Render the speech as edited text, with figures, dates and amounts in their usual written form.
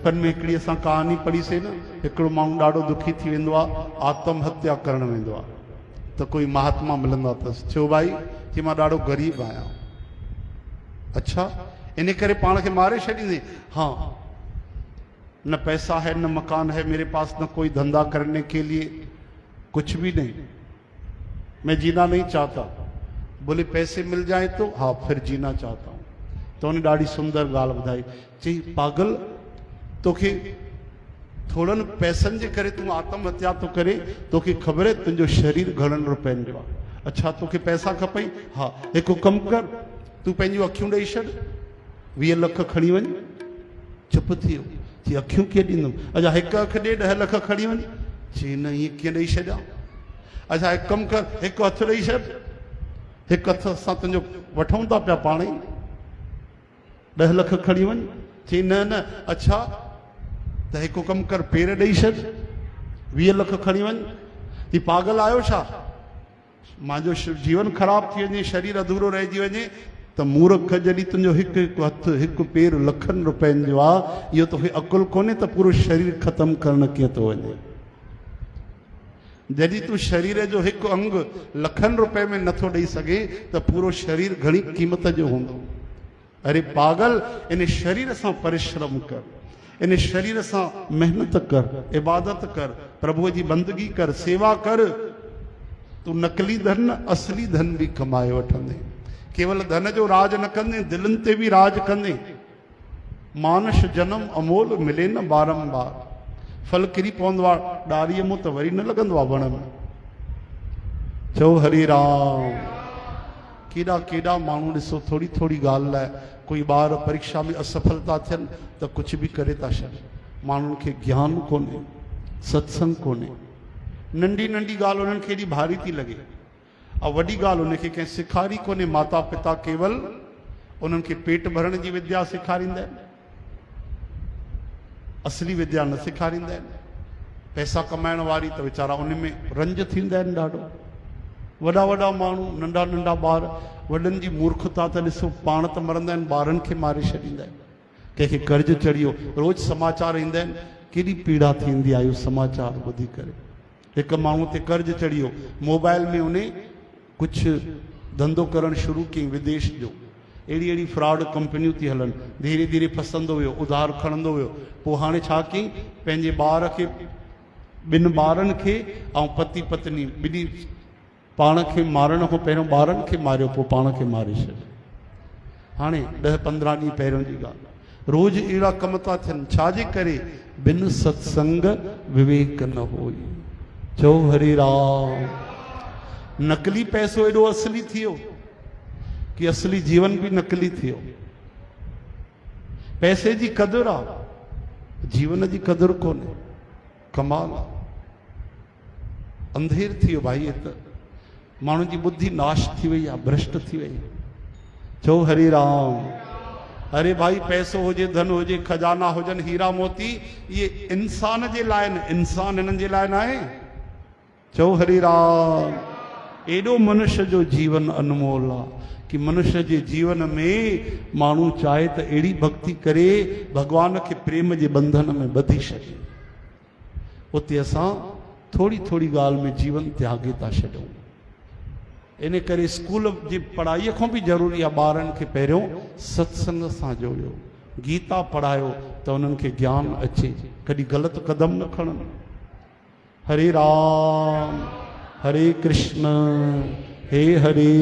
बचपन में हिकिड़ी असां कहानी पढ़ीसीं न, हिकिड़ो माण्हू ॾाढो दुखी थी वेंदो आहे, आत्महत्या करणु वेंदो आहे, त कोई महात्मा मिलंदा अथसि, छो भाई कि मां ॾाढो ग़रीब आहियां। अच्छा, इन करे पाण खे मारे छॾींदे? हाँ, न पैसा है, न मकान है मेरे पास, न कोई धंधा करने के लिए, कुछ भी नहीं, मैं जीना नहीं चाहता। बोले पैसे मिल जाए तो? हाँ, फिर जीना चाहता हूँ। तो उन्हें ॾाढी सुंदर ॻाल्हि ॿुधाई, चई पागल, तोखे थोड़न पैसनि जे करे तूं आत्महत्या तो करे, तोखे ख़बर है तुंहिंजो शरीर घणनि रुपयनि जो आहे। अच्छा, तोखे पैसा खपई? हाँ, हिकु कमु कर, तूं पंहिंजियूं अखियूं ॾेई छॾ, 20 लख खणी वञ। चुप थी वियो, चई अखियूं कीअं ॾींदुमि? अच्छा, हिकु अखि ॾे, 10 लख खणी वञ। चई न, ईअं कीअं ॾेई छॾियां? अच्छा, हिकु कमु कर, हिकु हथु ॾेई छॾ, हिकु हथ सां तुंहिंजो वठूं था पिया पाण ई, 10 लख खणी वञ। चई न न, अच्छा त हिकु कमु कर, पेर ॾेई छॾ, 20 लख खणी वञ। ही पागल आहियो छा? मुंहिंजो जीवन ख़राब थी वञे, शरीर अधूरो रहिजी वञे, त मूर्ख जॾहिं तुंहिंजो हिकु हिकु हथु हिकु पेर लखनि रुपयनि जो आहे, इहो तोखे अकुलु कोन्हे त पूरो शरीर ख़तमु करणु कीअं थो वञे? जॾहिं तूं शरीर जो हिकु अंग लखनि रुपए में नथो ॾेई सघे त पूरो शरीर घणी क़ीमत जो हूंदो। अरे पागल, इन शरीर सां परिश्रम कर, इन शरीर सां मेहनत कर, इबादत कर, प्रभुअ जी बंदगी कर, सेवा कर। तू नकली धन असली धन भी कमाए वठंदे, केवल धन जो राज न कंदे, दिलनि ते भी राज कंदे। मानस जन्म अमोल मिले न बारंबार, फल किरी पवंदो आहे ॾारीअ मूं त वरी न लॻंदो आहे वण में। चओ हरि राम। केॾा केॾा माण्हू ॾिसो, थोड़ी थोड़ी ॻाल्हि लाइ कोई ॿार परीक्षा में असफलता थियनि त कुझु बि करे था छॾनि। माण्हुनि खे ज्ञान कोन्हे, सत्संग कोन्हे, नंढी नंढी ॻाल्हि उन्हनि खे एॾी भारी थी लॻे, ऐं वॾी ॻाल्हि उनखे कंहिं सेखारी कोन्हे। माता पिता केवल उन्हनि खे पेट भरण जी विद्या सेखारींदा आहिनि, असली विद्या न सेखारींदा आहिनि। पैसा कमाइण वारी त वीचारा उन में रंज थींदा आहिनि ॾाढो। वॾा वॾा माण्हू, नंढा नंढा ॿार, वॾनि जी मूर्खता त ॾिसो, पाण त मरंदा आहिनि, ॿारनि खे मारे छॾींदा आहिनि। कंहिंखे कर्ज चढ़ियो, रोज़ समाचार ईंदा आहिनि, केॾी पीड़ा थींदी आहे इहो समाचार ॿुधी करे। हिकु माण्हू ते कर्ज चढ़ियो, मोबाइल में उन कुझु धंधो करणु शुरू कयईं विदेश जो, अहिड़ी अहिड़ी फ्रॉड कंपनियूं थी हलनि, धीरे धीरे फसंदो वियो, उधार खणंदो वियो। पोइ हाणे छा कयईं, पंहिंजे ॿार खे, 2 ॿारनि खे ऐं पति पत्नी ॿिन्ही, पाण खे मारण खां पहिरियों ॿारनि खे मारियो, पोइ पाण खे मारे छॾियो। हाणे 10-15 ॾींहं पहिरियों जी ॻाल्हि, रोज़ अहिड़ा कम था थियनि। छाजे करे? बिन सत्संग विवेक न होई। चओ हरि राम। नकली पैसो एॾो असली थी वियो कि असली जीवन भी नकली थी वियो। पैसे जी कदुर आहे, जीवन जी कदुर कोन्हे। कमाल आहे, अंधेर थी वियो भाई। त माण्हुनि जी बुद्धि नाश थी वई आहे, भ्रष्ट थी वई। चओ हरि राम। अरे भाई, पैसो हुजे, धन हुजे, खजाना हुजनि, हीरा मोती, ये इंसान जे लाइ न, इंसान इन्हनि जे लाइ न आहे। चओ हरि राम। एॾो मनुष्य जो जीवन अनमोल आहे कि मनुष्य जे जीवन में माण्हू चाहे त अहिड़ी भक्ति करे, भगवान खे प्रेम जे बंधन में ॿधी छॾे। उते असां थोड़ी थोड़ी ॻाल्हि में जीवन त्यागे था छॾूं। इन करे स्कूल जी पढ़ाईअ खां बि ज़रूरी आहे ॿारनि खे पहिरियों सत्संग सां जोड़ियो, गीता पढ़ायो त उन्हनि खे ज्ञान अचे, कॾहिं ग़लति क़दम न खणनि। हरे राम, हरे कृष्ण, हे हरे